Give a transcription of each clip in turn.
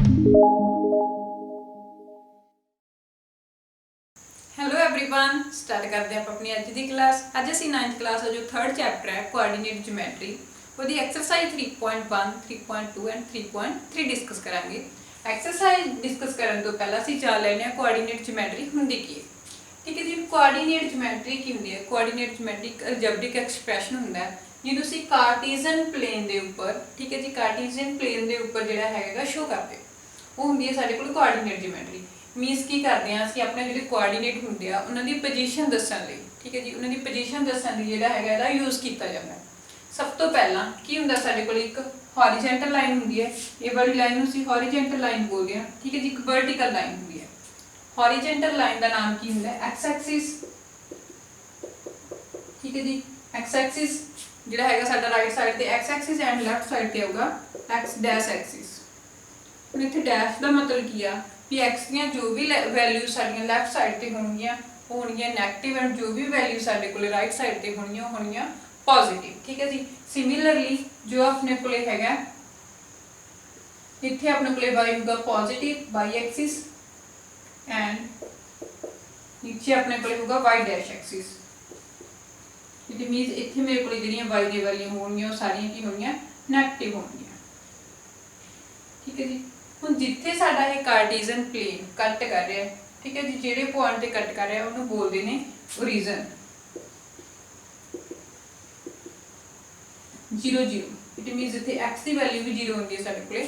Hello everyone, start करते हैं अपनी अज की क्लास। अज असी 9th क्लास जो थर्ड चैप्टर है कोआर्डीनेट ज्योमेट्री वो एक्सरसाइज 3.1, 3.2 एंड 3.3 डिस्कस करांगे। एक्सरसाइज डिस्कस करने तो पहला असी जान लेने कोआर्डीनेट ज्योमेट्री हुंदी की है। ठीक है जी, कोआर्डीनेट ज्योमेट्री की हुंदी है। कोआर्डीनेट ज्योमेट्री एक अलजेब्रिक एक्सप्रैशन हुंदा है जिन्हों असी कार्टीजन प्लेन के उपर, ठीक है जी, कार्टीजन प्लेन के उपर जिहड़ा हैगा शो करते वो हुंदी है साडे कोल कोआर्डीनेट ज्योमेट्री। मीनस की करते हैं असं अपने जो कोआर्डीनेट होंगे उन्होंने पोजीशन दसण, ठीक है जी, उन्होंने पोजीशन दसण जो है यूज़ किया जाता है। सब तो पहला की होंगे साडे कोल एक हॉरिजेंटल लाइन होंगी है, ये वाली लाइन असीं हॉरिजेंटल लाइन बोलते हैं। ठीक है जी, एक वर्टिकल लाइन होंगी है। हॉरिजेंटल लाइन का नाम की होंगे एक्स एक्सिस। ठीक है जी, एक्स एक्सिस जिहड़ा हैगा साडा राइट साइड ते x axis and left side ते आऊगा एक्स डैश एक्सिस। हुण इत्थे डैश का मतलब की आ भी एक्स दियां जो भी वैल्यूज साडियां लैफ्ट साइड ते होणगियां वो होणगियां नैगेटिव एंड जो भी वैल्यू साडे कोले राइट साइड ते होणगियां होणगियां पॉजिटिव। ठीक है जी, सिमिलरली जो अपने कोले हैगा इत्थे अपने कोले y होगा पॉजिटिव y एक्सिस एंड नीचे अपने कोले होगा y dash axis. It means इत्थे मेरे कोले जिहड़ियां y दी वैल्यू होणगियां वो सारियां की होणगियां नैगेटिव होणगियां। ठीक है जी, हुण जिथे साडा ये कार्टीजन प्लेन कट कर रहा है, ठीक है जी, जिहड़े पॉइंट ते कट कर रहा है उन्होंने बोलते हैं ओरिजन। 0 0 इट मीनस इत्थे x की वैल्यू भी 0 होंगी है, साडे कोले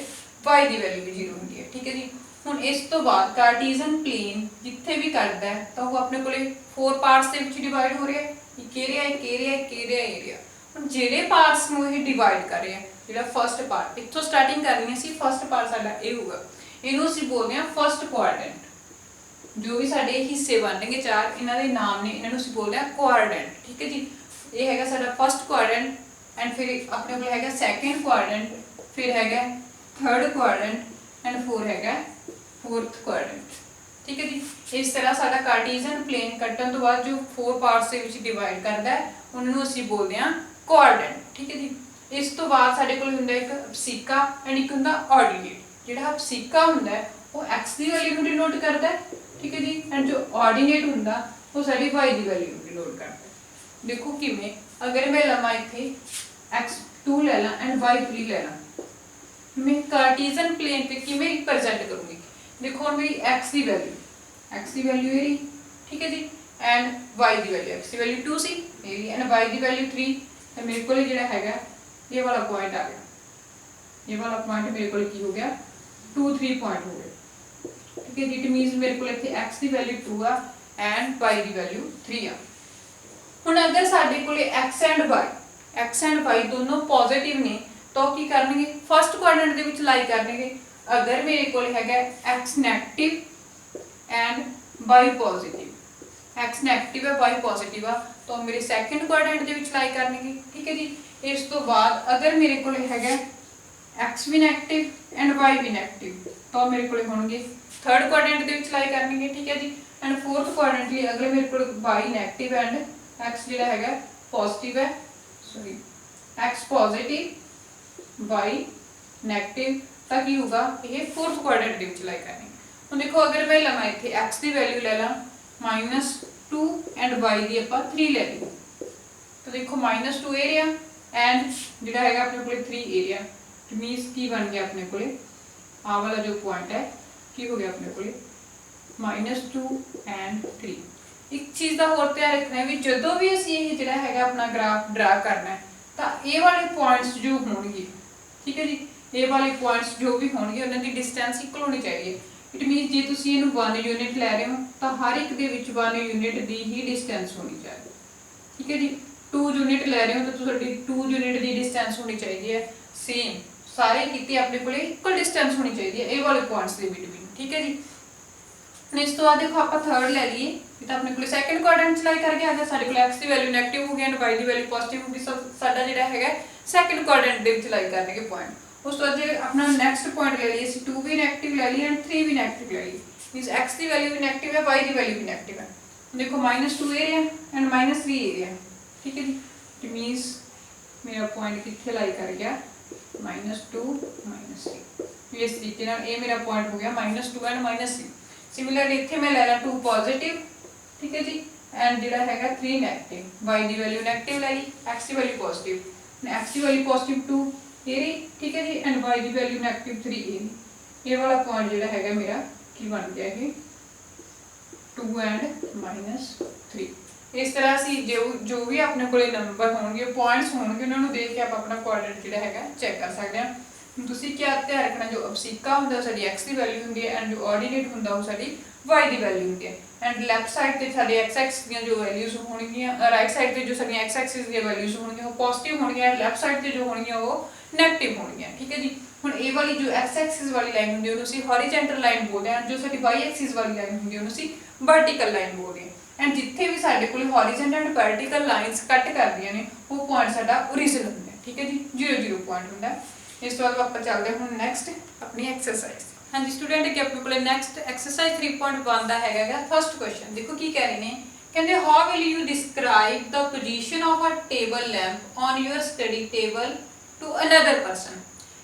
y की वैल्यू भी 0 होंगी है। ठीक है जी, हुण इस तो बाद कार्टीजन प्लेन जिथे भी कटदा है तो वो अपने कोले 4 पार्ट्स दे विच डिवाइड हो रहा है। एक एरिया, एक एरिया, एक एरिया, एरिया। हुण जिहड़े पार्ट्स नूं ये डिवाइड कर रहे हैं, जिहड़ा फर्स्ट पार्ट इत्थों स्टार्टिंग करनी है, फर्स्ट पार्ट साडा ये होगा, इनू असीं बोलते हैं फर्स्ट क्वाड्रेंट। जो भी साडे हिस्से बनणगे चार, इन्हां दे नाम ने, इन्हां नूं असीं बोलते हैं क्वाड्रेंट। ठीक है जी, ये हैगा साडा फर्स्ट क्वाड्रेंट एंड फिर अपने कोल हैगा सैकेंड क्वाड्रेंट, फिर हैगा third quadrant and fourth quadrant. ठीक है जी, इस तरह साडा कार्टीजन प्लेन कट्टण तो बाद जो 4 पार्ट्स दे विच डिवाइड करदा है उन्होंने असीं बोलते हैं क्वाड्रेंट। ठीक है जी, इस तो बाद साडे कोल हुंदा एक एब्सिका एंड एक हुंदा ऑर्डिनेट। जिहड़ा एब्सिका हुंदा है वो एक्स की वैल्यू नूं डिनोट करदा है। ठीक है जी, एंड जो ऑर्डिनेट हुंदा वो साडी वाई की वैल्यू नूं डिनोट करदा है। देखो किवें, अगर मैं लवां इत्थे x2 ले ला एंड y3 ले ला, मैं कार्टीजन प्लेन पे किवें रिप्रेजेंट करूंगी। देखो हुण मेरी x की वैल्यू ये रही, ठीक है जी, एंड y की वैल्यू, x की वैल्यू 2 सी एंड y की वैल्यू 3, तो मेरे को जिहड़ा हैगा ये वाला पॉइंट आ गया, ये वाला पॉइंट मेरे को की हो गया 2 3 पॉइंट हो गए। ठीक है जी, इट मीन्स मेरे को इत्थे x की वैल्यू 2 आ एंड y की वैल्यू 3 आ। हुण अगर साडे कोले x एंड y दोनों पॉजिटिव ने तो की करनगे, फर्स्ट क्वाड्रेंट दे विच लाई करनगे। अगर मेरे कोल हैगा x negative and y positive, x negative है y पॉजिटिव आ तो मेरे सैकेंड क्वाड्रेंट दे विच लाई करनगे। ठीक है जी, इस तो बाद अगर मेरे को हैगा x भी नेगेटिव एंड y भी नेगेटिव तो मेरे को होणगे थर्ड क्वाड्रेंट दे विच लाई करनगे। ठीक है जी, एंड फोर्थ क्वाड्रेंट लिए अगर मेरे को y नेगेटिव एंड x जिहड़ा हैगा पॉजिटिव है, sorry x positive y negative तो की होगा ये फोर्थ क्वाड्रेंट दे विच लाई करनी। हुण देखो अगर मैं लवां इत्थे x की वैल्यू ले ला -2 एंड y की आपां 3 ले ली, तो देखो -2 एरिया एंड जिहड़ा हैगा अपने कोले 3 एरिया। मीन्स की बन गया अपने कोले आ वाला जो पॉइंट है की हो गया अपने कोले -2 एंड 3। एक चीज़ का होर ध्यान रखना है भी जो भी असीं ये जिहड़ा हैगा अपना ग्राफ ड्रा करना है तो ये वाले पॉइंट्स जो होणगे, ठीक है जी, ये वाले पॉइंट्स जो भी होणगे उन्हां दी डिस्टेंस इक्वल होनी चाहिए। इट मीन्स जे तुसीं इहनूं 1 यूनिट लै रहे हो तो हर एक दे विच 1 यूनिट की ही डिस्टेंस होनी चाहिए। ठीक है जी, 2 यूनिट लै रहे हो तो तुहाडी 2 यूनिट की डिस्टेंस होनी चाहिए है सेम, सारे किते अपने कोले इक्वल डिस्टेंस होनी चाहिए है ये वाले पॉइंट्स के बिटवीन। ठीक है जी, इस तो बाद देखो आप थर्ड ले लीए तो अपने को सैकेंड क्वाड्रेंट लाई करके आ गया, साडे कोल x की वैल्यू नेगेटिव होगी एंड y की वैल्यू पॉजिटिव होगी। साडा जिहड़ा हैगा सैकेंड क्वाड्रेंट दे विच लाई करने के पॉइंट। उस तो बाद अपना नेक्स्ट पॉइंट ले लीए, 2 भी नेगेटिव ले ली एंड 3 भी नेगेटिव ले ली। मींस x की वैल्यू भी नेगेटिव है, y की वैल्यू भी नेगेटिव है। देखो -2 एरिया एंड -3 एरिया। ठीक है जी, इट मींस मेरा पॉइंट कितने लाई कर गया -2 -3। इस तरीके नाल ये मेरा पॉइंट हो गया -2 एंड -3। सिमिलरली इत्थे मैं ले ला 2 पॉजिटिव, ठीक है जी, एंड जिहड़ा हैगा 3 नेगेटिव। y दी वैल्यू नेगेटिव ले ली, x दी वैल्यू पॉजिटिव, x दी वैल्यू पॉजिटिव 2 ये रही, ठीक है जी, एंड y दी वैल्यू नेगेटिव 3 ये रही। ये वाला पॉइंट जिहड़ा हैगा मेरा की बन गया ये 2 एंड -3। इस तरह असीं जो भी अपने कोले नंबर होणगे पॉइंट्स होणगे उन्हां नूं देख के आप अपना कोआर्डिनेट जिहड़ा हैगा चैक कर सकते हैं। ਹੁਣ ਤੁਸੀਂ ਕੀ ਧਿਆਨ ਰੱਖਣਾ, ਜੋ ਅਬਸੀਕਾ ਹੁੰਦਾ ਸਾਡੀ x ਦੀ ਵੈਲਿਊ ਹੁੰਦੀ ਹੈ ਐਂਡ ਜੋ ਆਰਡੀਨੇਟ ਹੁੰਦਾ ਉਹ ਸਾਡੀ y ਦੀ ਵੈਲਿਊ ਹੁੰਦੀ ਹੈ। ਐਂਡ ਲੈਫਟ ਸਾਈਡ ਤੇ ਸਾਡੇ x ਐਕਸਿਸ ਦੀਆਂ ਜੋ ਵੈਲਿਊਜ਼ ਹੋਣਗੀਆਂ, ਰਾਈਟ ਸਾਈਡ ਤੇ ਜੋ ਸਾਡੀਆਂ x ਐਕਸਿਸ ਦੀਆਂ ਵੈਲਿਊਜ਼ ਹੋਣਗੀਆਂ ਉਹ ਪੋਜ਼ਿਟਿਵ ਹੋਣਗੀਆਂ, ਲੈਫਟ ਸਾਈਡ ਤੇ ਜੋ ਹੋਣਗੀਆਂ ਉਹ ਨੈਗੇਟਿਵ ਹੋਣਗੀਆਂ, ਠੀਕ ਹੈ ਜੀ। ਹੁਣ ਇਹ ਵਾਲੀ ਜੋ x ਐਕਸਿਸ ਵਾਲੀ ਲਾਈਨ ਹੁੰਦੀ ਹੈ ਉਹਨੂੰ ਅਸੀਂ ਹੌਰੀਜ਼ੌਂਟਲ ਲਾਈਨ ਬੋਲਦੇ ਹਾਂ, ਜੋ ਸਾਡੀ y ਐਕਸਿਸ ਵਾਲੀ ਲਾਈਨ ਹੁੰਦੀ ਹੈ ਉਹਨੂੰ ਅਸੀਂ ਵਰਟੀਕਲ ਲਾਈਨ ਬੋਲਦੇ ਹਾਂ। ਐਂਡ ਜਿੱਥੇ ਵੀ ਸਾਡੇ ਕੋਲ ਹੌਰੀਜ਼ੌਂਟਲ ਐਂਡ ਵਰਟੀਕਲ ਲਾਈਨਸ ਕੱਟ ਕਰਦੀਆਂ ਨੇ ਉਹ ਪੁਆਇੰਟ ਸਾਡਾ ਓਰੀਜਨ ਹੁੰਦਾ ਹੈ, ਠੀਕ ਹੈ ਜੀ, 0 0 ਪੁਆਇੰਟ ਹੁੰਦਾ ਹੈ। ਇਸ ਤੋਂ ਬਾਅਦ ਆਪਾਂ ਚੱਲਦੇ ਹਾਂ ਹੁਣ ਨੈਕਸਟ ਆਪਣੀ ਐਕਸਰਸਾਈਜ਼। ਹਾਂਜੀ ਸਟੂਡੈਂਟ, ਅੱਗੇ ਆਪਣੇ ਕੋਲੇ ਨੈਕਸਟ ਐਕਸਰਸਾਈਜ਼ 3.1 ਦਾ ਹੈਗਾ ਫਸਟ ਕੁਐਸਚਨ। ਦੇਖੋ ਕੀ ਕਹਿ ਰਹੇ ਨੇ, ਕਹਿੰਦੇ how will you describe the position of a table lamp on your study table to another person.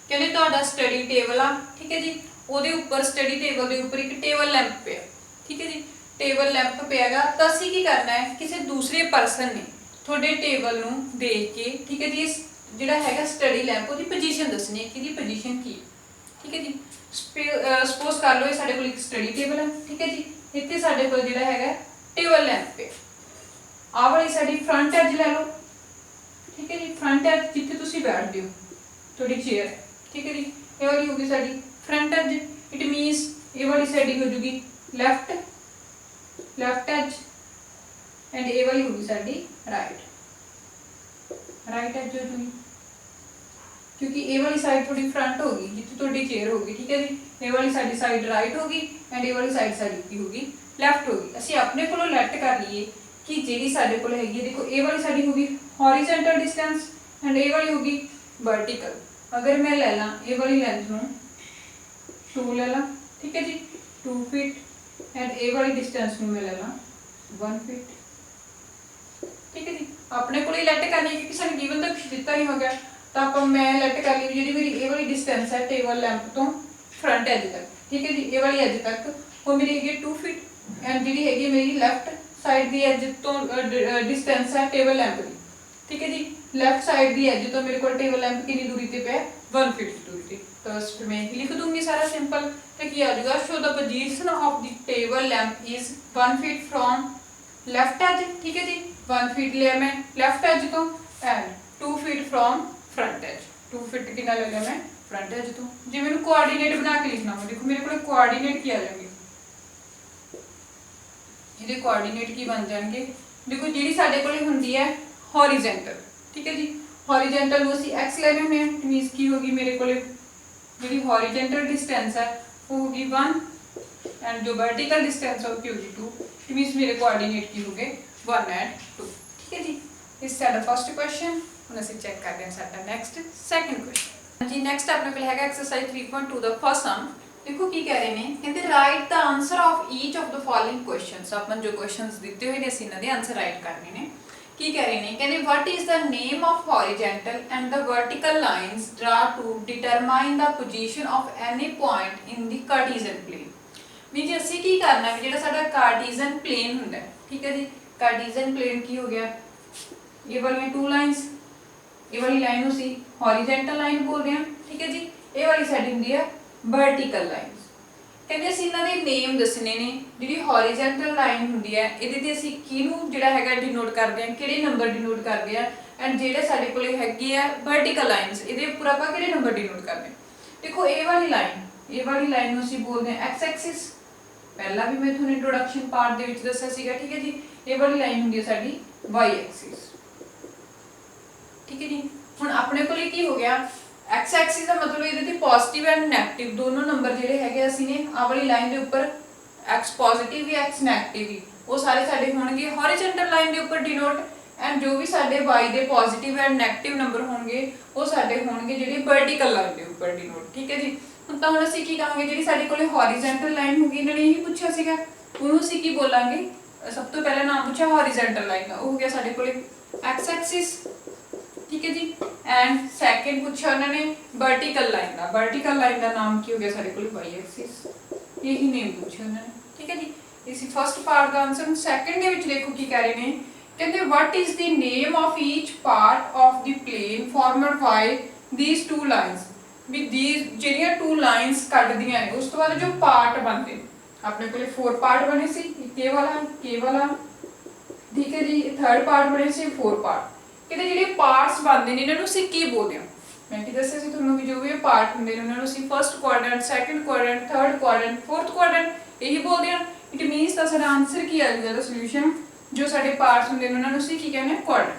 ਕਹਿੰਦੇ ਤੁਹਾਡਾ ਸਟੱਡੀ ਟੇਬਲ ਆ, ਠੀਕ ਹੈ ਜੀ, ਉਹਦੇ ਉੱਪਰ ਸਟੱਡੀ ਟੇਬਲ ਦੇ ਉੱਪਰ ਇੱਕ ਟੇਬਲ ਲੈਂਪ ਪਿਆ, ਠੀਕ ਹੈ ਜੀ, ਟੇਬਲ ਲੈਂਪ ਪਿਆਗਾ ਤਾਂ ਅਸੀਂ ਕੀ ਕਰਨਾ ਹੈ, ਕਿਸੇ ਦੂਸਰੇ ਪਰਸਨ ਨੇ ਤੁਹਾਡੇ ਟੇਬਲ ਨੂੰ ਦੇਖ ਕੇ, ਠੀਕ ਹੈ ਜੀ, ਇਸ ਜਿਹੜਾ ਹੈਗਾ ਸਟੱਡੀ ਲੈਂਪ ਉਹਦੀ ਪੋਜੀਸ਼ਨ ਦੱਸਣੀ ਹੈ ਕਿ ਇਹਦੀ ਪੋਜੀਸ਼ਨ ਕੀ, ਠੀਕ ਹੈ ਜੀ। ਸਪੋਜ਼ ਕਰ ਲਓ ਇਹ ਸਾਡੇ ਕੋਲ ਇੱਕ ਸਟੱਡੀ ਟੇਬਲ ਹੈ, ਠੀਕ ਹੈ ਜੀ, ਇੱਥੇ ਸਾਡੇ ਕੋਲ ਜਿਹੜਾ ਹੈਗਾ ਟੇਬਲ ਲੈਂਪ ਹੈ। ਆਹ ਵਾਲੀ ਸਾਡੀ ਫਰੰਟ ਐਜ ਲੈ ਲਓ, ਠੀਕ ਹੈ ਜੀ, ਫਰੰਟ ਐਜ ਜਿੱਥੇ ਤੁਸੀਂ ਬੈਠਦੇ ਹੋ ਤੁਹਾਡੀ ਚੇਅਰ ਹੈ, ਠੀਕ ਹੈ ਜੀ, ਇਹ ਵਾਲੀ ਹੋਗੀ ਸਾਡੀ ਫਰੰਟ ਐਜ। ਇਟ ਮੀਨਸ ਇਹ ਵਾਲੀ ਸਾਡੀ ਹੋ ਜੂਗੀ ਲੈਫਟ ਐਜ ਐਂਡ ਇਹ ਵਾਲੀ ਹੋਗੀ ਸਾਡੀ ਰਾਈਟ ਐਜ ਹੋ ਜੂਗੀ, क्योंकि ये वाली साइड थोड़ी फ्रंट होगी जितनी थोड़ी चेयर होगी, ठीक है जी। ये वाली साडी साइड राइट होगी एंड ये वाली साइड साडी की होगी लैफ्ट होगी। ਅਸੀਂ ਆਪਣੇ ਕੋਲੋਂ ਲੈਟ ਕਰ ਲਈਏ ਕਿ ਜਿਹੜੀ ਸਾਡੇ ਕੋਲ ਹੈਗੀ ਹੈ, ਦੇਖੋ ਇਹ ਵਾਲੀ ਸਾਡੀ ਹੋਗੀ ਹੌਰੀਜ਼ੌਂਟਲ ਡਿਸਟੈਂਸ ਐਂਡ ਇਹ ਵਾਲੀ ਹੋਗੀ वर्टिकल। अगर मैं ले ला ये वाली लेंथ ਨੂੰ 2 ले ला, ठीक है जी, 2 फीट एंड ये वाली डिस्टेंस ਨੂੰ मैं ले ला 1 फीट, ठीक है जी। अपने कोल ही लेट करनी है क्योंकि सानू गिवन तो कुछ दिता नहीं हो गया, तो आप मैं लेट कर ली जी मेरी ये वाली डिस्टेंस है टेबल लैंप तो फ्रंट एज तक, ठीक है जी, ये वाली एज तक वो मेरी है 2 फीट एंड जी है मेरी लैफ्ट साइड की एज तो डिस्टेंस है टेबल लैंप की, ठीक है जी। लैफ्ट साइड की एज तो मेरे को टेबल लैंप कितनी दूरी पे पे 1 फीट की दूरी पे, तो इस पे मैं लिख दूंगी सारा सिंपल। तो क्या आ जाएगा, show the position of the table lamp is 1 feet from left edge, ठीक है जी, 1 फीट लिया मैं लैफ्ट एज तो and 2 feet from front edge, 2 feet कितना ले लिया मैं फ्रंट एज तो। जे मैंने कोआर्डिनेट बना के लिखना हो, देखो मेरे को कोआर्डिनेट क्या लगे, ये कोआर्डिनेट की बन जाएंगे, देखो जी साडे कोल हुंदी है हॉरिजॉन्टल, ठीक है जी, हॉरिजॉन्टल ਨੂੰ ਅਸੀਂ x लेने में मींस की होगी मेरे को जी हॉरिजॉन्टल डिस्टेंस है वो होगी 1 एंड जो वर्टिकल डिस्टेंस है वो होगी 2, मींस मेरे कोऑर्डिनेट की हो गए 1 एंड 2, ठीक है जी। इस साडा फर्स्ट क्वेश्चन ਹੁਣ ਅਸੀਂ ਚੈੱਕ ਕਰਦੇ ਹਾਂ ਸਾਡਾ ਨੈਕਸਟ ਸੈਕੰਡ ਕੁਐਸਚਨ। ਜੀ ਨੈਕਸਟ ਆਪਣੇ ਕੋਲ ਹੈਗਾ ਐਕਸਰਸਾਈਜ਼ 3.2 ਦਾ ਫਸਟ ਸਮ। ਦੇਖੋ ਕੀ ਕਹਿ ਰਹੇ ਨੇ, ਕਹਿੰਦੇ write the answer of each of the following questions. ਆਪਾਂ ਜੋ ਕੁਐਸਚਨਸ ਦਿੱਤੇ ਹੋਏ ਨੇ ਅਸੀਂ ਇਹਨਾਂ ਦੇ ਆਨਸਰ ਰਾਈਟ ਕਰਨੇ ਨੇ। ਕੀ ਕਹਿ ਰਹੇ ਨੇ, ਕਹਿੰਦੇ what is the name of horizontal and the vertical lines drawn to determine the position of any point in the Cartesian plane। ਵੀ ਜੇ ਅਸੀਂ ਕੀ ਕਰਨਾ, ਵੀ ਜਿਹੜਾ ਸਾਡਾ ਕਾਰਟੀਜ਼ਨ ਪਲੇਨ ਹੁੰਦਾ ਹੈ, ਠੀਕ ਹੈ ਜੀ, ਕਾਰਟੀਜ਼ਨ ਪਲੇਨ ਕੀ ਹੋ ਗਿਆ, ਇਹ ਵਾਲੀਆਂ 2 ਲਾਈਨਸ, ये वाली लाइन ਨੂੰ ਅਸੀਂ हॉरिजॉन्टल लाइन बोलते हैं, ठीक है जी, ये वाली साइड ਹੁੰਦੀ ਹੈ वर्टिकल लाइन्स। ਕਹਿੰਦੇ ਅਸੀਂ ਇਹਨਾਂ ਦੇ ਨੇਮ ਦੱਸਣੇ ਨੇ। ਜਿਹੜੀ हॉरिजॉन्टल लाइन ਹੁੰਦੀ ਹੈ ਇਹਦੇ ਤੇ ਅਸੀਂ ਕਿਹਨੂੰ ਜਿਹੜਾ ਹੈਗਾ ਡਿਨੋਟ ਕਰਦੇ ਹਾਂ, ਕਿਹੜੇ ਨੰਬਰ ਡਿਨੋਟ ਕਰਦੇ ਆ, ਐਂਡ ਜਿਹੜੇ ਸਾਡੇ ਕੋਲੇ ਹੈਗੀ ਆ वर्टिकल लाइन्स ਇਹਦੇ ਉੱਪਰ ਆਪਾਂ ਕਿਹੜੇ ਨੰਬਰ ਡਿਨੋਟ ਕਰਦੇ ਹਾਂ। ਦੇਖੋ ਇਹ ਵਾਲੀ ਲਾਈਨ ਨੂੰ ਅਸੀਂ ਬੋਲਦੇ ਹਾਂ x ਐਕਸਿਸ। ਪਹਿਲਾਂ ਵੀ ਮੈਂ ਤੁਹਾਨੂੰ ਇੰਟਰੋਡਕਸ਼ਨ ਪਾਰਟ ਦੇ ਵਿੱਚ ਦੱਸਿਆ ਸੀਗਾ, ਠੀਕ ਹੈ ਜੀ। ਇਹ ਵਾਲੀ ਲਾਈਨ ਹੁੰਦੀ ਹੈ ਸਾਡੀ y ਐਕਸਿਸ, ठीक है जी। ਹੁਣ ਆਪਣੇ ਕੋਲੇ ਕੀ ਹੋ ਗਿਆ, x ਐਕਸਿਸ ਦਾ ਮਤਲਬ ਇਹਦੇ ਤੇ ਪੋਜ਼ਿਟਿਵ ਐਂਡ ਨੈਗੇਟਿਵ ਦੋਨੋਂ ਨੰਬਰ ਜਿਹੜੇ ਹੈਗੇ ਅਸੀਂ ਨੇ ਆ ਵਾਲੀ ਲਾਈਨ ਦੇ ਉੱਪਰ x ਪੋਜ਼ਿਟਿਵ ਵੀ x ਨੈਗੇਟਿਵ ਵੀ ਉਹ ਸਾਰੇ ਸਾਡੇ ਹੋਣਗੇ ਹੌਰੀਜ਼ੌਂਟਲ ਲਾਈਨ ਦੇ ਉੱਪਰ ਡਿਨੋਟ, ਐਂਡ ਜੋ ਵੀ ਸਾਡੇ y ਦੇ ਪੋਜ਼ਿਟਿਵ ਐਂਡ ਨੈਗੇਟਿਵ ਨੰਬਰ ਹੋਣਗੇ ਉਹ ਸਾਡੇ ਹੋਣਗੇ ਜਿਹੜੇ ਵਰਟੀਕਲ ਲਾਈਨ ਦੇ ਉੱਪਰ ਡਿਨੋਟ, ਠੀਕ ਹੈ ਜੀ। ਹੁਣ ਅਸੀਂ ਕੀ ਕਹਾਂਗੇ, ਜਿਹੜੀ ਸਾਡੇ ਕੋਲੇ ਹੌਰੀਜ਼ੌਂਟਲ ਲਾਈਨ ਹੋਗੀ, ਇਹਨਾਂ ਨੇ ਇਹੀ ਪੁੱਛਿਆ ਸੀਗਾ, ਉਹਨੂੰ ਅਸੀਂ ਕੀ ਬੋਲਾਂਗੇ, ਸਭ ਤੋਂ ਪਹਿਲਾਂ ਨਾਮ ਪੁੱਛਿਆ हॉरिजॉन्टल लाइन का, वो हो गया साडे कोले x एक्सिस, ठीक है जी, एंड सैकेंड पूछा उन्होंने वर्टिकल लाइन का, वर्टिकल लाइन का नाम की हो गया सारे को वाई एक्सिस, यही नेम पूछा उन्होंने, ठीक है जी। इसी फर्स्ट पार्ट का आंसर। सैकेंड के विच देखो की कह रहे हैं, कहते what is the name of each part of the plane formed by these two lines, भी दीज ਜਿਹੜੀਆਂ टू लाइंस ਕੱਢਦੀਆਂ ਨੇ ਉਸ ਤੋਂ ਬਾਅਦ जो पार्ट बनते अपने को 4 पार्ट बने सी, के वाला ठीक है जी, थर्ड पार्ट बने सी 4 पार्ट, कहते ਜਿਹੜੇ ਪਾਰਟਸ ਬਣਦੇ ਨੇ ਇਹਨਾਂ ਨੂੰ ਅਸੀਂ ਕੀ ਬੋਲਦੇ ਹਾਂ, ਮੈਂ ਕੀ ਦੱਸਿਆ ਸੀ ਤੁਹਾਨੂੰ ਵੀ ਜੋ ਵੀ ਪਾਰਟ ਹੁੰਦੇ ਨੇ ਉਹਨਾਂ ਨੂੰ ਅਸੀਂ first quadrant, second quadrant, third quadrant, fourth quadrant ਇਹੀ ਬੋਲਦੇ ਹਾਂ। ਇਟ ਮੀਨਸ ਦਾ ਸਾਡਾ ਆਨਸਰ ਕੀ ਆ ਜਾਊਗਾ, ਦਾ ਸੋਲੂਸ਼ਨ ਜੋ ਸਾਡੇ ਪਾਰਟਸ ਹੁੰਦੇ ਨੇ ਉਹਨਾਂ ਨੂੰ ਅਸੀਂ ਕੀ ਕਹਿੰਦੇ ਹਾਂ, ਕੁਆਡਰੈਂਟ,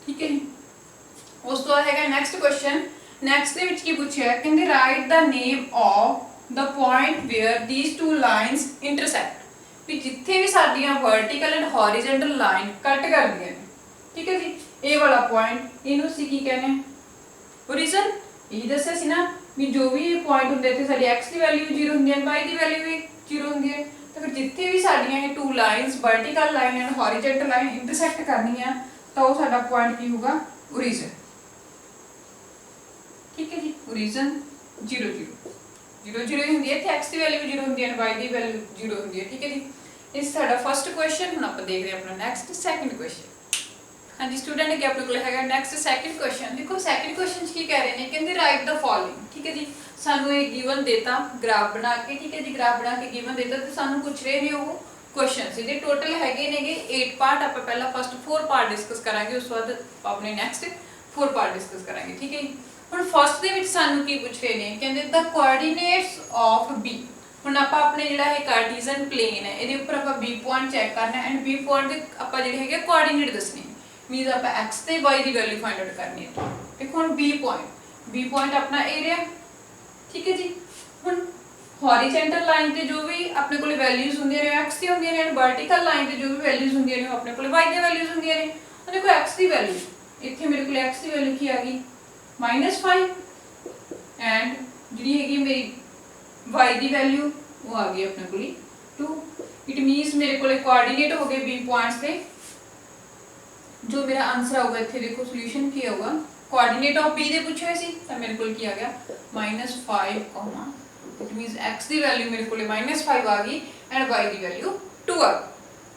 ਠੀਕ ਹੈ ਜੀ। ਉਸ ਤੋਂ ਬਾਅਦ ਹੈਗਾ ਨੈਕਸਟ ਕੁਐਸਚਨ। ਨੈਕਸਟ ਦੇ ਵਿੱਚ ਕੀ ਪੁੱਛਿਆ, ਕਹਿੰਦੇ write the name of the point where these two lines intersect, ਵੀ ਜਿੱਥੇ ਵੀ ਸਾਡੀਆਂ ਵਰਟੀਕਲ ਐਂਡ ਹੌਰੀਜ਼ੌਂਟਲ ਲਾਈਨ ਕੱਟ ਕਰਦੀਆਂ ਨੇ, ਠੀਕ ਹੈ ਜੀ, ਇਹ ਵਾਲਾ ਪੁਆਇੰਟ ਇਹਨੂੰ ਅਸੀਂ ਕੀ ਕਹਿੰਦੇ ਹਾਂ, ਓਰੀਜਨ। ਇਹ ਦੱਸਿਆ ਸੀ ਨਾ ਵੀ ਜੋ ਵੀ ਪੁਆਇੰਟ ਹੁੰਦੇ ਇੱਥੇ ਸਾਡੀ x ਦੀ ਵੈਲਿਊ 0 ਹੁੰਦੀ ਹੈ, y ਦੀ ਵੈਲਿਊ ਵੀ 0 ਹੁੰਦੀ ਹੈ, ਤਾਂ ਫਿਰ ਜਿੱਥੇ ਵੀ ਸਾਡੀਆਂ ਇਹ two lines vertical line and horizontal line intersect ਕਰਨੀਆਂ ਤਾਂ ਉਹ ਸਾਡਾ ਪੁਆਇੰਟ ਕੀ ਹੋਊਗਾ, ਓਰੀਜਨ, ठीक है जी। ओरिजिन 0 0 ਹੁੰਦੀ ਹੈ, ਇੱਥੇ x ਦੀ ਵੈਲਿਊ 0 ਹੁੰਦੀ ਹੈ, y ਦੀ ਵੈਲਿਊ 0 ਹੁੰਦੀ ਹੈ, ਠੀਕ ਹੈ ਜੀ। ਇਸ ਸਾਡਾ ਫਰਸਟ ਕੁਐਸਚਨ। ਹੁਣ ਆਪਾਂ ਦੇਖਦੇ ਹਾਂ ਆਪਣਾ ਨੈਕਸਟ ਸੈਕੰਡ ਕੁਐਸਚਨ। ਹਾਂਜੀ ਸਟੂਡੈਂਟ, ਅੱਗੇ ਆਪਣੇ ਕੋਲ ਹੈਗਾ ਨੈਕਸਟ ਸੈਕੰਡ ਕੁਐਸਚਨ। ਦੇਖੋ ਸੈਕੰਡ ਕੁਐਸਚਨ 'ਚ ਕੀ ਕਹਿ ਰਹੇ ਨੇ, ਕਹਿੰਦੇ ਰਾਈਟ ਦਾ ਫੋਲੋਇੰਗ, ਠੀਕ ਹੈ ਜੀ। ਸਾਨੂੰ ਇਹ ਗਿਵਨ ਦੇਤਾ ਗ੍ਰਾਫ ਬਣਾ ਕੇ, ਠੀਕ ਹੈ ਜੀ, ਗ੍ਰਾਫ ਬਣਾ ਕੇ ਗਿਵਨ ਦੇਤਾ ਤੇ ਸਾਨੂੰ ਪੁੱਛ ਰਹੇ ਨੇ ਉਹ ਕੁਐਸਚਨਸ। ਇਹਦੇ ਟੋਟਲ ਹੈਗੇ ਨੇਗੇ 8 ਪਾਰਟ। ਆਪਾਂ ਪਹਿਲਾਂ ਫਸਟ 4 ਪਾਰਟ ਡਿਸਕਸ ਕਰਾਂਗੇ, ਉਸ ਤੋਂ ਬਾਅਦ ਆਪਣੇ ਨੈਕਸਟ 4 ਪਾਰਟ ਡਿਸਕਸ ਕਰਾਂਗੇ, ਠੀਕ ਹੈ ਜੀ। ਹੁਣ ਫਸਟ ਦੇ ਵਿੱਚ ਸਾਨੂੰ ਕੀ ਪੁੱਛ ਰਹੇ ਨੇ, ਕਹਿੰਦੇ ਦਾ ਕੋਆਰਡੀਨੇਟਸ ਆਫ B। ਹੁਣ ਆਪਾਂ ਆਪਣੇ ਜਿਹੜਾ ਹੈ ਕਾਰਟੀਜ਼ਨ ਪਲੇਨ ਹੈ ਇਹਦੇ ਉੱਪਰ ਆਪਾਂ B ਪੁਆਇੰਟ ਚੈੱਕ ਕਰਨਾ ਐਂਡ B ਪੁਆਇੰਟ ਦੇ ਆਪਾਂ ਜਿਹੜੇ ਹੈਗੇ ਕੋਆਰਡੀਨੇਟ ਦੱਸਣੇ, ਮੀਨਸ ਆਪਾਂ x ਤੇ y ਦੀ ਵੈਲਿਊ ਫਾਈਂਡ ਆਊਟ ਕਰਨੀ ਹੈ। ਦੇਖੋ ਹੁਣ B ਪੁਆਇੰਟ ਆਪਣਾ ਏਰੀਆ, ਠੀਕ ਹੈ ਜੀ। ਹੁਣ ਹੌਰੀਜ਼ੌਂਟਲ ਲਾਈਨ ਤੇ ਜੋ ਵੀ ਆਪਣੇ ਕੋਲ ਵੈਲਿਊਜ਼ ਹੁੰਦੀਆਂ ਨੇ x ਦੀ ਹੁੰਦੀਆਂ ਨੇ, ਐਂਡ ਵਰਟੀਕਲ ਲਾਈਨ ਤੇ ਜੋ ਵੀ ਵੈਲਿਊਜ਼ ਹੁੰਦੀਆਂ ਨੇ ਉਹ ਆਪਣੇ ਕੋਲ y ਦੀਆਂ ਵੈਲਿਊਜ਼ ਹੁੰਦੀਆਂ ਨੇ। ਹੁਣ ਦੇਖੋ x ਦੀ ਵੈਲਿਊ, ਇੱਥੇ ਮੇਰੇ ਕੋਲ x ਦੀ ਵੈਲਿਊ ਕੀ ਆ ਗਈ, -5, ਐਂਡ ਜਿਹੜੀ ਹੈਗੀ ਮੇਰੀ y ਦੀ ਵੈਲਿਊ ਉਹ ਆ ਗਈ ਆਪਣੇ ਕੋਲ 2। ਇਟ ਮੀਨਸ ਮੇਰੇ ਕੋਲੇ ਕੋਆਰਡੀਨੇਟ ਹੋ ਗਏ B ਪੁਆਇੰਟਸ ਤੇ। ਜੋ ਮੇਰਾ ਆਨਸਰ ਆਊਗਾ ਇੱਥੇ ਦੇਖੋ ਸੋਲੂਸ਼ਨ ਕੀ ਆਊਗਾ, ਕੋਆਰਡੀਨੇਟ ਆਫ B ਦੇ ਪੁੱਛੇ ਹੋਏ ਸੀ ਤਾਂ ਮੇਰੇ ਕੋਲ ਕੀ ਆ ਗਿਆ, -5, it means x the value ਮੇਰੇ ਕੋਲੇ -5 ਆ ਗਈ ਐਂਡ y ਦੀ ਵੈਲਿਊ 2 ਆ ਗਈ।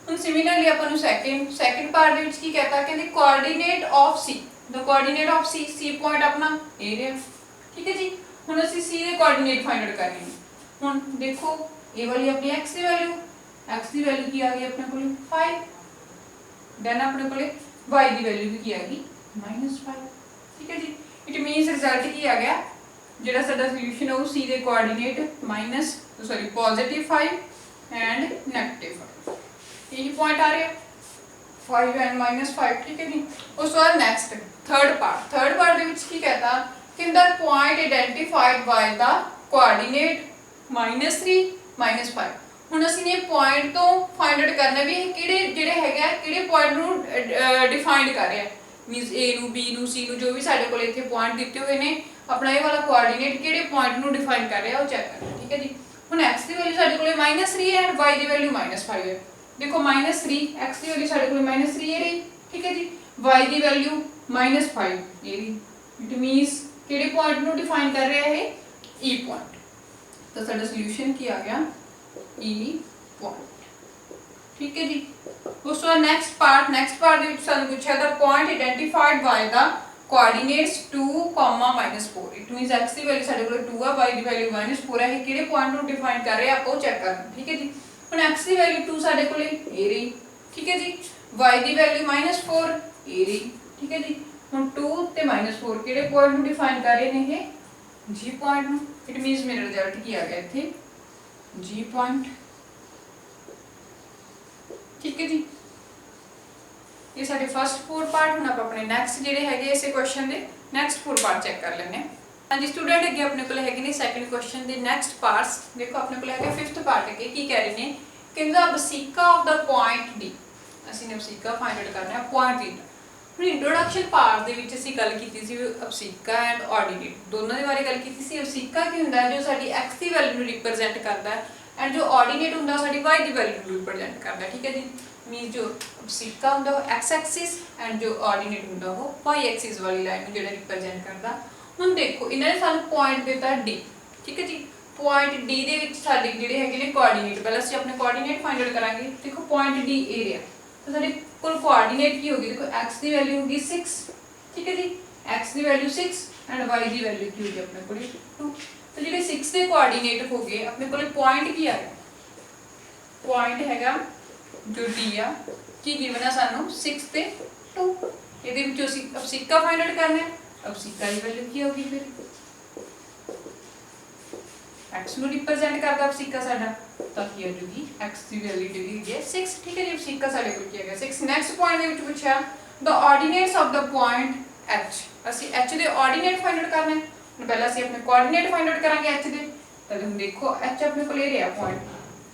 ਹੁਣ ਸਿਮਿਲਰਲੀ ਆਪਾਂ ਨੂੰ ਸੈਕੰਡ ਪਾਰਟ ਦੇ ਵਿੱਚ ਕੀ ਕਹਤਾ, ਕਹਿੰਦੇ coordinate of C, the coordinate of C point अपना area, ठीक है जी। ਹੁਣ ਅਸੀਂ C ਦੇ ਕੋਆਰਡੀਨੇਟ ਫਾਈਂਡ ਆਊਟ ਕਰਨੇ ਨੇ। ਹੁਣ ਦੇਖੋ ਇਹ ਵਾਲੀ ਆਪਣੀ x ਦੀ ਵੈਲਿਊ ਕੀ ਆ ਗਈ ਆਪਣੇ ਕੋਲ 5, ਦੈਨ ਆਪਣੇ ਕੋਲੇ y ਦੀ ਵੈਲਿਊ ਵੀ ਕੀ ਆ ਗਈ -5, ਠੀਕ ਹੈ ਜੀ। ਇਟ ਮੀਨਸ ਰਿਜ਼ਲਟ ਕੀ ਆ ਗਿਆ, ਜਿਹੜਾ ਸਾਡਾ ਸੋਲੂਸ਼ਨ ਹੈ ਉਹ C ਦੇ ਕੋਆਰਡੀਨੇਟ +5 ਐਂਡ -5, ਇਹੀ ਪੁਆਇੰਟ ਆ ਰਿਹਾ 5 and -5, ठीक है जी। उस बाद नेक्स्ट थर्ड पार्ट ਦੇ ਵਿੱਚ ਕੀ ਕਹਤਾ, ਕਹਿੰਦਾ ਪੁਆਇੰਟ ਆਈਡੈਂਟੀਫਾਈਡ ਬਾਈ ਦਾ ਕੋਆਰਡੀਨੇਟ -3 -5। ਹੁਣ ਅਸੀਂ ਇਹ ਪੁਆਇੰਟ ਤੋਂ ਫਾਈਂਡ ਆਊਟ ਕਰਨਾ ਵੀ ਇਹ ਕਿਹੜੇ ਜਿਹੜੇ ਹੈਗਾ ਕਿਹੜੇ ਪੁਆਇੰਟ ਨੂੰ ਡਿਫਾਈਨਡ ਕਰ ਰਿਹਾ, ਮੀਨਸ A ਨੂੰ B ਨੂੰ C ਨੂੰ ਜੋ ਵੀ ਸਾਡੇ ਕੋਲ ਇੱਥੇ ਪੁਆਇੰਟ ਦਿੱਤੇ ਹੋਏ ਨੇ, ਆਪਣਾ ਇਹ ਵਾਲਾ ਕੋਆਰਡੀਨੇਟ ਕਿਹੜੇ ਪੁਆਇੰਟ ਨੂੰ ਡਿਫਾਈਨ ਕਰ ਰਿਹਾ ਉਹ ਚੈੱਕ ਕਰਨਾ, ਠੀਕ ਹੈ ਜੀ। ਹੁਣ x ਦੀ ਵੈਲਿਊ ਸਾਡੇ ਕੋਲ -3 ਹੈ ਐਂਡ y ਦੀ ਵੈਲਿਊ -5 ਹੈ। देखो -3, x की वैल्यू साडे कोल -3 ये रही, ठीक है जी, y की वैल्यू -5 ये रही। इट मींस केड़े पॉइंट नु डिफाइन कर रहा है, E पॉइंट। तो साडा सॉल्यूशन की आ गया E पॉइंट, ठीक है जी। उस तो नेक्स्ट पार्ट दे विच सानू पूछा दा point identified by the coordinates 2, -4। It means x की वैल्यू साडे कोल 2 है, y की वैल्यू -4 है, केड़े पॉइंट नु डिफाइन कर रहे हैं आपको चेक करना, ठीक है जी। ਹੁਣ x ਦੀ ਵੈਲਿਊ 2 ਸਾਡੇ ਕੋਲੇ ਇਹ ਰਹੀ, ਠੀਕ ਹੈ ਜੀ, y ਦੀ ਵੈਲਿਊ -4 ਇਹ ਰਹੀ, ਠੀਕ ਹੈ ਜੀ। ਹੁਣ 2 ਤੇ -4 ਕਿਹੜੇ ਪੁਆਇੰਟ ਨੂੰ ਡਿਫਾਈਨ ਕਰ ਰਹੇ ਨੇ, ਇਹ G ਪੁਆਇੰਟ ਨੂੰ। ਇਟ ਮੀਨਸ ਮੇਰਾ ਰਿਜ਼ਲਟ ਕੀ ਆ ਗਿਆ ਇੱਥੇ G ਪੁਆਇੰਟ, ਠੀਕ ਹੈ ਜੀ। ਇਹ ਸਾਡੇ ਫਸਟ 4 ਪਾਰਟ। ਹੁਣ ਆਪਾਂ ਆਪਣੇ ਨੈਕਸਟ ਜਿਹੜੇ ਹੈਗੇ ਇਸੇ ਕੁਐਸਚਨ ਦੇ ਨੈਕਸਟ 4 ਪਾਰਟ ਚੈੱਕ ਕਰ ਲੈਣੇ। ਹਾਂਜੀ ਸਟੂਡੈਂਟ, ਅੱਗੇ ਆਪਣੇ ਕੋਲ ਹੈਗੇ ਨੇ ਸੈਕੰਡ ਕੁਐਸਚਨ ਦੇ ਨੈਕਸਟ ਪਾਰਟਸ। ਦੇਖੋ ਆਪਣੇ ਕੋਲ ਹੈਗਾ 5th ਪਾਰਟ ਅੱਗੇ ਕੀ ਕਹਿ ਰਹੇ ਨੇ, ਕਹਿੰਦਾ ਬਸੀਕਾ ਆਫ ਦਾ ਪੁਆਇੰਟ D। ਅਸੀਂ ਨੇ ਬਸੀਕਾ ਫਾਈਂਡ ਆਊਟ ਕਰਨਾ ਹੈ ਪੁਆਇੰਟ D। ਹੁਣ ਇੰਟਰੋਡਕਸ਼ਨ ਪਾਰਟ ਦੇ ਵਿੱਚ ਅਸੀਂ ਗੱਲ ਕੀਤੀ ਸੀ ਅਬਸੀਕਾ ਐਂਡ ਆਰਡੀਨੇਟ ਦੋਨਾਂ ਦੇ ਬਾਰੇ ਗੱਲ ਕੀਤੀ ਸੀ। ਅਬਸੀਕਾ ਕੀ ਹੁੰਦਾ ਹੈ, ਜੋ ਸਾਡੀ x ਦੀ ਵੈਲਿਊ ਨੂੰ ਰਿਪਰੈਜ਼ੈਂਟ ਕਰਦਾ ਹੈ, ਐਂਡ ਜੋ ਆਰਡੀਨੇਟ ਹੁੰਦਾ ਸਾਡੀ y ਦੀ ਵੈਲਿਊ ਨੂੰ ਰਿਪਰੈਜ਼ੈਂਟ ਕਰਦਾ ਹੈ, ਠੀਕ ਹੈ ਜੀ। मीन जो सिक्का होंगे वो एक्स एक्सिस एंड जो ऑर्डिनेट होंगे वो वाई एक्सिस वाली लाइन जो रिप्रेजेंट करता। हुण देखो इन्होंने सानू पॉइंट दिता डी, ठीक है जी। पॉइंट डी दे विच साडे जिहड़े हैगे ने कोआर्डीनेट, पहले असीं अपने कोआर्डीनेट फाइंड आउट करांगे। देखो पॉइंट डी ए रहा, तो साडे कोल कोआर्डीनेट की होगी, देखो एक्स की वैल्यू होगी 6, ठीक है जी। एक्स की वैल्यू 6 एंड वाई की वैल्यू की होगी अपने कोल 2। तो जिहड़े 6 के कोआर्डीनेट हो गए अपने कोल पॉइंट की आ गया, पॉइंट हैगा जो डी आ की गिवन है सानू 6 ते 2। ਇਹਦੇ ਵਿੱਚੋਂ ਅਸੀਂ अब सिक्का फाइंड आउट करना है। अब सिक्का की वैल्यू की होगी, फिर x ਨੂੰ रिप्रेजेंट करता अब सिक्का साडा, ਤਾਂ ਕੀ ਹੋ ਜੂਗੀ x ਦੀ ਵੈल्यू ਜਿਹੜੀ ਹੈ 6, ठीक है जी। सिक्का साडे कोल ਕੀ ਹੈਗਾ 6। ਨੈਕਸਟ ਪੁਆਇੰਟ ਦੇ ਵਿੱਚ ਪੁੱਛਿਆ the ordinates of the point h, ਅਸੀਂ h ਦੇ ordinate फाइंड आउट करना है। ਹੁਣ ਪਹਿਲਾਂ ਅਸੀਂ ਆਪਣੇ ਕੋਆਰਡੀਨੇਟ फाइंड आउट ਕਰਾਂਗੇ h ਦੇ। ਤਾਂ ਹੁਣ ਦੇਖੋ h ਆਪਣੇ ਕੋਲ ਇਹ ਰਿਹਾ ਪੁਆਇੰਟ,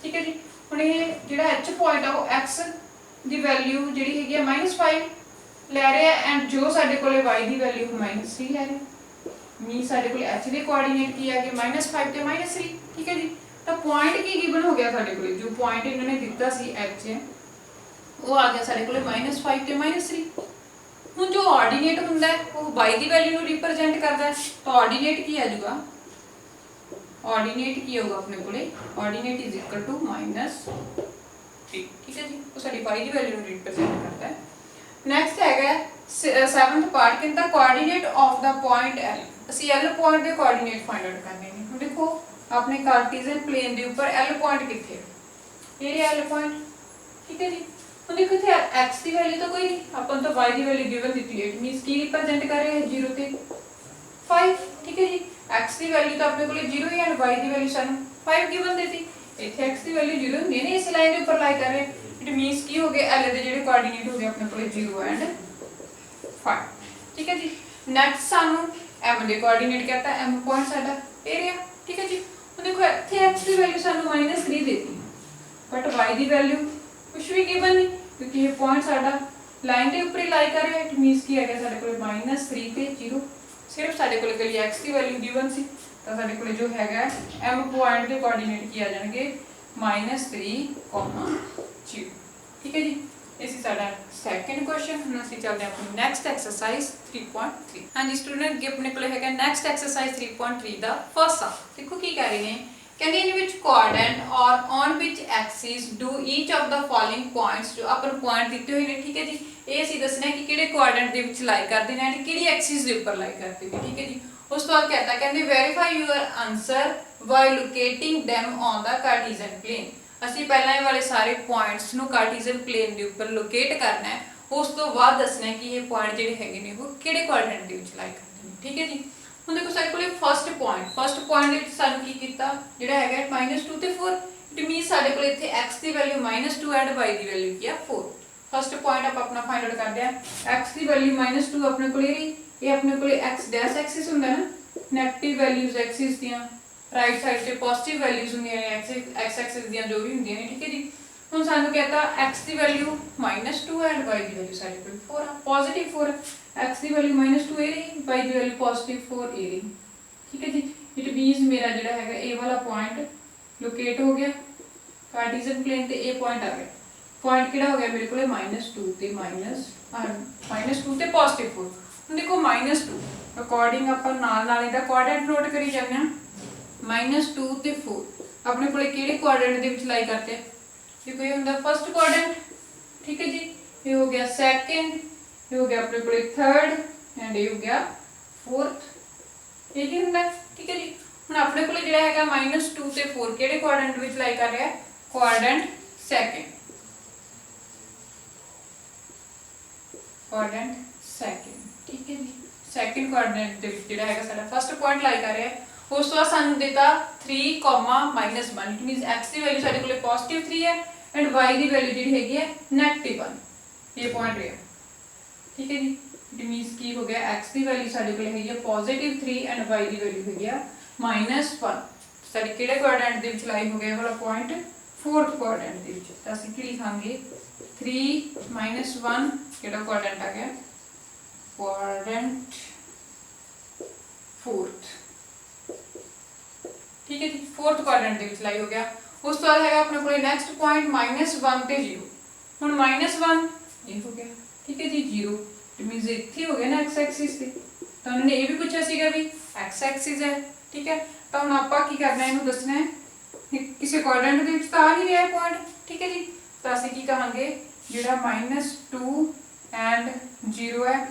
ਠੀਕ ਹੈ ਜੀ। ਹੁਣ ਇਹ ਜਿਹੜਾ h ਪੁਆਇੰਟ ਆ ਉਹ x ਦੀ ਵੈल्यू ਜਿਹੜੀ ਹੈਗੀ ਆ -5 ਲੈ ਰਿਹਾ ਐਂਡ ਜੋ ਸਾਡੇ ਕੋਲੇ y ਦੀ ਵੈल्यू -3 ਲੈ ਰਿਹਾ। मीन साडे कोल h ਦੇ कोआर्डिनेट की आ गए -5 ਤੇ -3, ठीक है जी। तो पॉइंट की गिवन हो गया साडे कोल, जो पॉइंट इन्होंने दिता सी h है वो आ गया साडे कोल -5 ਤੇ -3। हुण जो ऑर्डिनेट हुंदा है वो y ਦੀ वैल्यू ਨੂੰ रिप्रेजेंट करदा है। तो ऑर्डिनेट की आ जाऊगा, ऑर्डिनेट की होगा अपने कोले, ऑर्डिनेट इज इक्वल टू -3, ठीक है जी। वो साडी y ਦੀ वैल्यू ਨੂੰ रिप्रेजेंट करता है। नेक्स्ट हैगा 7th पार्ट कहता coordinate of the point L, ਅਸੀਂ L पॉइंट ਦੇ कोऑर्डिनेट फाइंड आउट करने हैं। ਹੁਣ देखो अपने कार्टेशियन प्लेन ਦੇ ਉੱਪਰ L पॉइंट किथे है, ये L पॉइंट, ठीक है जी। ਹੁਣ देखो इथे x ਦੀ वैल्यू तो कोई नहीं, अपन तो y ਦੀ वैल्यू गिवन ਦਿੱਤੀ है, मींस की रिप्रेजेंट कर रहे हैं 0 ਤੇ 5, ठीक है जी। x ਦੀ वैल्यू तो अपने कोले 0 ही एंड y ਦੀ वैल्यू ਸਾਨੂੰ 5 गिवन देती। इथे x ਦੀ वैल्यू 0 ਹੁੰਦੀ है ना, इस लाइन ਦੇ ਉੱਪਰ लाई कर रहे हैं। इट मींस की हो गए L ਦੇ ਜਿਹੜੇ कोऑर्डिनेट हो गए अपने कोले 0 एंड 5, ठीक है जी। नेक्स्ट सानू m ਦੇ कोऑर्डिनेट कहता है m पॉइंट साडा एरिया, ठीक है जी। ਹੁਣ देखो ਇੱਥੇ x ਦੀ वैल्यू ਸਾਨੂੰ -3 देती, बट y ਦੀ वैल्यू कुछ भी गिवन नहीं, क्योंकि ये पॉइंट साडा लाइन ਦੇ ਉੱਪਰ ਹੀ लाई कर रहा है। इट मींस की है ਸਾਡੇ ਕੋਲ -3 ਤੇ 0, सिर्फ ਸਾਡੇ कोल कली x ਦੀ वैल्यू गिवन सी। ਤਾਂ ਸਾਡੇ ਕੋਲ ਜੋ ਹੈਗਾ m पॉइंट ਦੇ कोऑर्डिनेट ਕੀ ਆ ਜਾਣਗੇ -3, 0, ठीक है जी। इसी साडा सेकंड क्वेश्चन। हम ਅਸੀਂ ਚੱਲਦੇ ਹਾਂ ਆਪਣੀ ਨੈਕਸਟ ਐਕਸਰਸਾਈਜ਼ 3.3। ਹਾਂਜੀ ਸਟੂਡੈਂਟ ਅੱਗੇ ਆਪਣੇ ਕੋਲ ਹੈਗਾ ਨੈਕਸਟ ਐਕਸਰਸਾਈਜ਼ 3.3 ਦਾ ਫਸਟ ਸਮ। ਦੇਖੋ ਕੀ ਕਹਿ ਰਹੇ ਨੇ, ਕਹਿੰਦੇ in which coordinate or on which axis do each of the following points, ਜੋ ਆਪਾਂ ਨੂੰ ਪੁਆਇੰਟ ਦਿੱਤੇ ਹੋਏ ਨੇ, ਠੀਕ ਹੈ ਜੀ। ਇਹ ਅਸੀਂ ਦੱਸਣਾ ਕਿ ਕਿਹੜੇ ਕੋਆਰਡੀਨੇਟ ਦੇ ਵਿੱਚ ਲਾਈ ਕਰਦੇ ਨੇ ਐਂਡ ਕਿਹੜੀ ਐਕਸਿਸ ਦੇ ਉੱਪਰ ਲਾਈ ਕਰਦੇ ਨੇ, ਠੀਕ ਹੈ ਜੀ। ਉਸ ਤੋਂ ਬਾਅਦ ਕਹਿੰਦਾ ਕਹਿੰਦੇ verify your answer by locating them on the Cartesian plane. ਅਸੀਂ ਪਹਿਲਾਂ ਇਹ ਵਾਲੇ ਸਾਰੇ ਪੁਆਇੰਟਸ ਨੂੰ ਕਾਰਟੀਜ਼ਨ ਪਲੇਨ ਦੇ ਉੱਪਰ ਲੋਕੇਟ ਕਰਨਾ ਹੈ। ਉਸ ਤੋਂ ਬਾਅਦ ਦੱਸਣਾ ਹੈ ਕਿ ਇਹ ਪੁਆਇੰਟ ਜਿਹੜੇ ਹੈਗੇ ਨੇ ਉਹ ਕਿਹੜੇ ਕੋਆਰਡੀਨੇਟ ਦੇ ਵਿੱਚ ਲਾਈ ਕਰਦੇ ਨੇ, ਠੀਕ ਹੈ ਜੀ। ਹੁਣ ਦੇਖੋ ਸਾਡੇ ਕੋਲੇ ਫਸਟ ਪੁਆਇੰਟ ਦੇ ਵਿੱਚ ਸਾਨੂੰ ਕੀ ਕੀਤਾ, ਜਿਹੜਾ ਹੈਗਾ -2 ਤੇ 4। ਇਟ ਮੀਨਸ ਸਾਡੇ ਕੋਲੇ ਇੱਥੇ x the value -2 and y the value ਕੀ ਆ 4। ਫਸਟ ਪੁਆਇੰਟ ਆਪਾਂ ਆਪਣਾ फाइंड आउट ਕਰਦੇ ਆ। x ਦੀ ਵੈਲਿਊ -2 ਆਪਣੇ ਕੋਲੇ ਇਹ ਆਪਣੇ ਕੋਲੇ x ਡੈਸ਼ ਐਕਸਿਸ ਹੁੰਦਾ ਨਾ, ਨੈਗੇਟਿਵ ਵੈਲਿਊਜ਼ ਐਕਸਿਸ ਦੀਆਂ राइट साइड से पॉजिटिव वैल्यूज होंगी एक्स एक्सिस दी जो भी होंगी, ठीक है जी। हम सानू कहता x की वैल्यू -2 एंड y की वैल्यू साडे कोल 4 है, पॉजिटिव 4 है। x की वैल्यू -2 ए रही, y की वैल्यू पॉजिटिव 4 ए रही, ठीक है जी। इट मींस मेरा जिहड़ा हैगा ए वाला पॉइंट लोकेट हो गया कार्टेशियन प्लेन ते ए पॉइंट आ गया। पॉइंट किहड़ा हो गया मेरे कोले -2 ते -2 ते पॉजिटिव 4। हुण देखो -2 अकॉर्डिंग आपां नाल इहदा कोऑर्डिनेट नोट करी जांदे हां। -2 ਤੇ 4 अपने कोले किहड़े कोऑर्डिनेट ਦੇ ਵਿੱਚ ਲਾਈ करते हैं, देखो ये ਹੁੰਦਾ फर्स्ट कोऑर्डिनेट, ठीक है जी। ये हो गया सेकंड, ये हो गया अपने कोले थर्ड एंड ये हो गया फोर्थ, ये ही ਹੁੰਦਾ, ठीक है जी। ਹੁਣ ਆਪਣੇ ਕੋਲੇ ਜਿਹੜਾ ਹੈਗਾ -2 ਤੇ 4 ਕਿਹੜੇ ਕੋऑर्डिनेट ਵਿੱਚ ਲਾਈ ਕਰ ਰਿਹਾ ਹੈ, कोऑर्डिनेट सेकंड, ठीक है जी। सेकंड कोऑर्डिनेट ਦੇ ਵਿੱਚ ਜਿਹੜਾ ਹੈਗਾ ਸਾਡਾ ਫਸਟ ਪੁਆਇੰਟ ਲਾਈ ਕਰ ਰਿਹਾ ਹੈ। ਉਸ ਤੋਂ ਬਾਅਦ ਸਾਨੂੰ ਦਿੱਤਾ 3, -1, it means x the value ਸਾਡੇ ਕੋਲੇ +3 ਹੈ ਐਂਡ y ਦੀ ਵੈਲਿਊ ਜਿਹੜੀ ਹੈਗੀ ਹੈ -1, ਇਹ ਪੁਆਇੰਟ ਰਿਹਾ, ਠੀਕ ਹੈ ਜੀ। ਇਟ ਮੀਨਸ ਕੀ ਹੋ ਗਿਆ x ਦੀ ਵੈਲਿਊ ਸਾਡੇ ਕੋਲੇ ਹੈਗੀ ਹੈ +3 ਐਂਡ y ਦੀ ਵੈਲਿਊ ਹੈਗੀ ਹੈ -1। ਸਾਡੀ ਕਿਹੜੇ ਕੋਆਰਡੀਨੇਟ ਦੇ ਵਿੱਚ ਲਾਈ ਹੋ ਗਿਆ ਵਾਲਾ ਪੁਆਇੰਟ, फोर्थ कोऑर्डिनेट ਦੇ ਵਿੱਚ। ਤਾਂ ਅਸੀਂ ਕੀ ਲਿਖਾਂਗੇ 3 - 1 ਕਿਹੜਾ ਕੋਆਰਡੀਨੇਟ ਆ ਗਿਆ, कोऑर्डिनेट फोर्थ, ठीक है जी। फोर्थ कोऑर्डिनेट ਦੇ ਵਿੱਚ ਲਾਈ ਹੋ ਗਿਆ। ਉਸ ਤੋਂ ਬਾਅਦ ਹੈਗਾ ਆਪਣੇ ਕੋਲੇ ਨੈਕਸਟ ਪੁਆਇੰਟ -1 ਤੇ 0। हुण -1 ये हो गया, ठीक है जी। 0 इट मीनस इत्थे हो गया ना एक्स एक्सिस ते, तो उन्होंने ये भी पूछा सीगा भी एक्स एक्सिस है, ठीक है। तो हुण आपां की करना है, इहनूं दसना है किसी क्वाड्रेंट दे विच तां आ नहीं रहा पॉइंट, ठीक है जी। तो असीं की कहांगे जिहड़ा -2 एंड 0 है,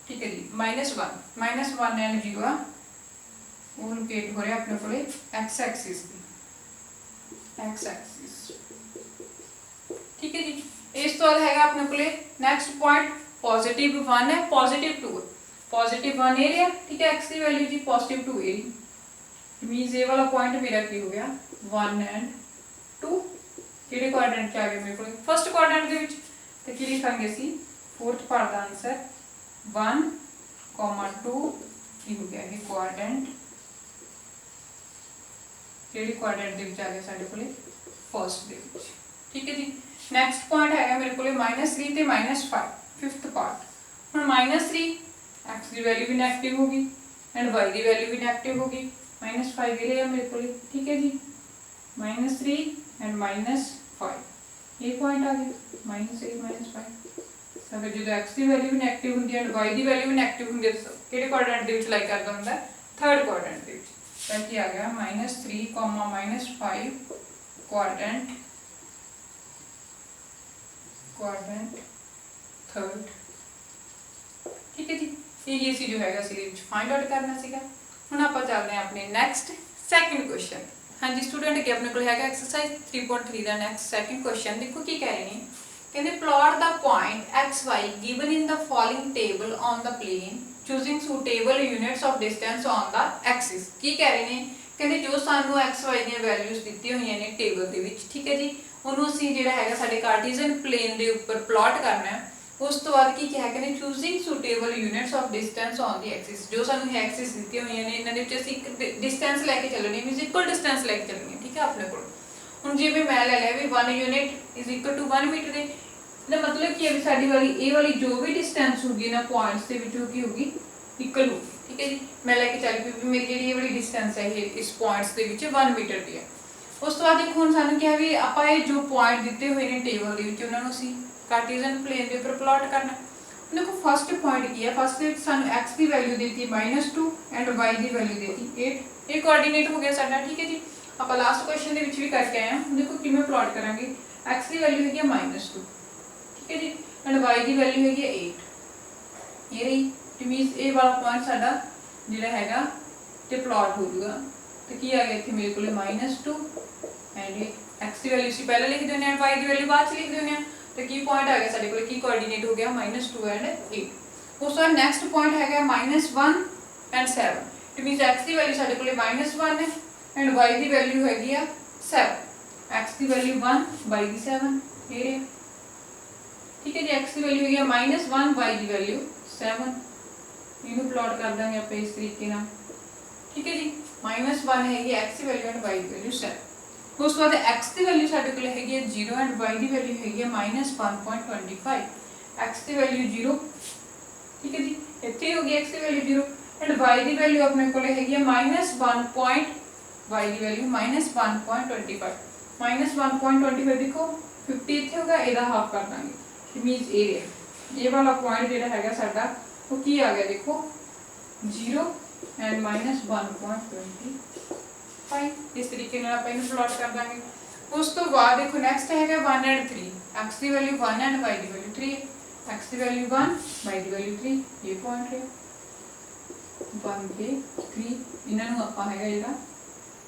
ठीक है जी। -1 एंड 0 आ वो लोकेट हो रहा अपने कोले एक्स एक्सिस की, एक्स एक्सिस, ठीक है जी। इस तो बाद हैगा अपने कोले नैक्सट पॉइंट +1 है, +2 है। +1 ए लिया, ठीक है, एक्स की वैल्यू जी, +2 ए मीनस ये वाला पॉइंट मेरा की हो गया 1 एंड 2 किहड़े क्वाड्रेंट च आ गया मेरे को फर्स्ट क्वाड्रेंट दे विच। ते की लिखांगे असीं फोर्थ पार्ट दा आंसर 1, 2 की हो गया ये क्वाड्रेंट, किहड़े क्वाड्रेंट दे विच आ गया साडे कोले फर्स्ट दे विच, ठीक है जी। नैक्सट पॉइंट है मेरे को -3 ते -5 फिफ्थ पार्ट। हुण -3 एक्स की वैल्यू भी नैगेटिव होगी एंड वाई की वैल्यू भी नैगेटिव होगी, -5 ये लिया मेरे को, ठीक है जी। -3 एंड -5 ये पॉइंट आ गया -3 -5। अगर जो एक्स की वैल्यू भी नैगेटिव होंदी है एंड वाई की वैल्यू भी नैगेटिव होंदी है, किहड़े क्वाड्रेंट दे विच लाई करदा हुंदा है थर्ड क्वाड्रेंट दे विच। तो की आ गया -3, -5 क्वाड्रेंट थर्ड, ठीक है जी। ये सी जो है सीरीज फाइंड आउट करना सीगा। हुण आपां चलदे हैं अपने नैक्सट सैकेंड क्वेश्चन। हाँ जी स्टूडेंट अगे अपने को है एक्सरसाइज 3.3 का नैक्सट सैकेंड क्वेश्चन। देखो की कह रहे हैं, कहते plot the point x y given in the following table on the plane choosing suitable units of distance on the axis. की कह रहे हैं, कहते जो सानू एक्स वाई दी वैल्यूज दी हुई ने टेबल दे विच, ठीक है जी, उन्होंने असीं जिहड़ा हैगा साडे कार्टेशियन प्लेन दे उपर प्लॉट करना है। उस तो बाद की क्या कहते choosing suitable units of distance on the axis. जो सानू एक्सिस दी हुई ने इन्हां दे विच असीं एक डिस्टेंस लैके चलनी, मीनस इक्वल डिस्टेंस लैके चलनी है, ठीक है अपने को। हुण जिवें मैं ले लिया भी 1 unit is equal to 1 metre दे, इसका मतलब कि अभी साडी वाली ए वाली जो भी डिस्टेंस होगी ना पॉइंट्स दे विच की होगी इक्वल होगी, ठीक है जी। मैं लैके चल पई मेरी जिहड़ी वाली डिस्टेंस है ये इस पॉइंट्स दे विच 1 मीटर दी है। उस तो बाद देखो हुण सानू क्या भी आपां ये जो पॉइंट दिते हुए ने टेबल दे विच उन्हां नूं असीं कार्टेशियन प्लेन के ऊपर प्लॉट करना। देखो फर्स्ट पॉइंट की है, फर्स्ट में सानू एक्स की वैल्यू देती -2 एंड वाई की वैल्यू देती 8। ये कोऑर्डिनेट हो गया साडा, ठीक है जी। आप लास्ट क्वेश्चन दे विच भी करके आए हैं। देखो किवें प्लॉट करांगे, एक्स की वैल्यू हैगी -2, ठीक है जी, एंड वाई की वैल्यू हैगी 8। ये रही इट मीनस ए वाला पॉइंट साडा जिहड़ा हैगा ते प्लॉट हो जाऊगा। तो की आ गया इत्थे मेरे कोले -2 एंड एक्स की वैल्यू सी पहले लिख देने हैं, वाई की वैल्यू बाद च लिख देने हैं। तो की पॉइंट आ गया साडे कोल, की कोऑर्डिनेट हो गया -2 एंड 8। उस बाद नेक्स्ट पॉइंट है -1 एंड 7। इट मीनस एक्स की वैल्यू साडे कोल -1 है एंड वाई की वैल्यू हैगी 7। एक्स की वैल्यू 1 वाई की 7 ये, ठीक है जी। एक्स की वैल्यू हैगी -1 वाई की वैल्यू 7। इनू प्लॉट कर देंगे आप इस तरीके नाल, ठीक है जी। -1 हैगी एक्स की वैल्यू एंड वाई की वैल्यू 7। उस बाद एक्स की वैल्यू साडे कोल हैगी 0 एंड वाई की वैल्यू हैगी -1.25। एक्स की वैल्यू 0, ठीक है जी, इत्थे हो गई एक्स की वैल्यू 0 एंड वाई की वैल्यू अपने कोल हैगी -1. वाई की वैल्यू -1.25। -1.25 देखो 50 इत्थे होगा, एदा हाफ कर देंगे, इट मीनस ये वाला पॉइंट जिहड़ा हैगा साडा वो की आ गया देखो 0 एंड -1.25। इस तरीके नाल आपां इहनूं प्लॉट कर देंगे। उस तो बाद देखो नेक्स्ट हैगा 1 एंड 3। एक्स की वैल्यू 1 एंड वाई की वैल्यू 3 है। एक्स की वैल्यू 1 वाई की वैल्यू 3, ये पॉइंट है 1 के 3। इन्हां नूं आपां हैगा जिहड़ा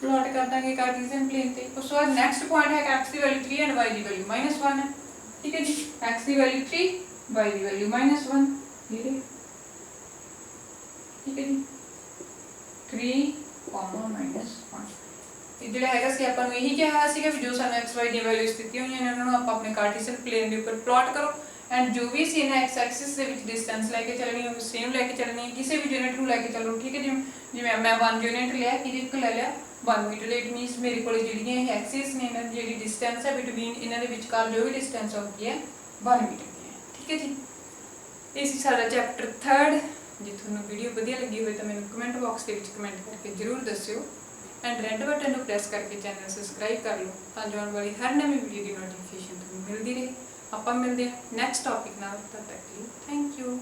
प्लॉट कर देंगे कार्टेशियन प्लेन ते। उस बाद नेक्स्ट पॉइंट है एक्स की वैल्यू 3 एंड वाई की वैल्यू -1 है, ठीक है जी। एक्स की वैल्यू 3 वाई की वैल्यू -1 ये, ठीक है जी। 3, -1 ਜਿਹੜਾ ਹੈਗਾ ਸੀ ਆਪਾਂ ਨੂੰ ਇਹੀ ਕਿਹਾ ਸੀਗਾ ਵੀ ਜੋ ਸਾਨੂੰ x y ਦੀਆਂ ਵੈਲਿਊਜ਼ ਦਿੱਤੀਆਂ ਹੋਈਆਂ ਨੇ ਉਹਨਾਂ ਨੂੰ ਆਪਾਂ ਆਪਣੇ ਕਾਰਟੇशियन ਪਲੇਨ ਦੇ ਉੱਪਰ ਪਲਾਟ ਕਰੋ ਐਂਡ ਜੋ ਵੀ ਸੀ ਇਹਨਾਂ x ਐਕਸਿਸ ਦੇ ਵਿੱਚ ਡਿਸਟੈਂਸ ਲੈ ਕੇ ਚੱਲਣੀ ਹੈ ਉਹ ਸੇਮ ਲੈ ਕੇ ਚੱਲਣੀ ਹੈ, ਕਿਸੇ ਵੀ ਯੂਨਿਟ ਨੂੰ ਲੈ ਕੇ ਚੱਲੋ, ਠੀਕ ਹੈ ਜੀ। ਜਿਵੇਂ ਮੈਂ 1 ਯੂਨਿਟ ਲਿਆ, ਇਹਦੇ ਇੱਕ ਲੈ ਲਿਆ 1 ਮੀਟਰ, ਇਟ ਮੀਨਸ ਮੇਰੇ ਕੋਲ ਜਿਹੜੀਆਂ ਇਹ ਐਕਸਿਸ ਨੇ ਇਹਨਾਂ ਦੀ ਜਿਹੜੀ ਡਿਸਟੈਂਸ ਹੈ ਬਿਟਵੀਨ ਇਹਨਾਂ ਦੇ ਵਿਚਕਾਰ ਜੋ ਵੀ ਡਿਸਟੈਂਸ ਹੋਊਗੀ ਹੈ 1 ਮੀਟਰ ਦੀ ਹੈ, ਠੀਕ ਹੈ ਜੀ। ਇਹ ਸੀ ਸਾਡਾ ਚੈਪਟਰ 3। ਜੇ ਤੁਹਾਨੂੰ ਵੀਡੀਓ ਵਧੀਆ ਲੱਗੀ ਹੋਵੇ ਤਾਂ ਮੈਨੂੰ ਕਮੈਂਟ ਬਾਕਸ ਦੇ ਵਿੱਚ ਕਮੈਂਟ ਕਰਕੇ ਜ਼ਰੂਰ ਦੱਸਿਓ एंड रेड बटन को प्रेस करके चैनल सबसक्राइब कर लो ताकि आने वाली हर नवी वीडियो की नोटिफिकेशन तुम्हें मिलती रहे। ਆਪਾਂ ਮਿਲਦੇ ਹਾਂ ਨੈਕਸਟ ਟੌਪਿਕ ਨਾਲ। ਤਦ ਤੱਕ ਲਈ ਥੈਂਕ ਯੂ।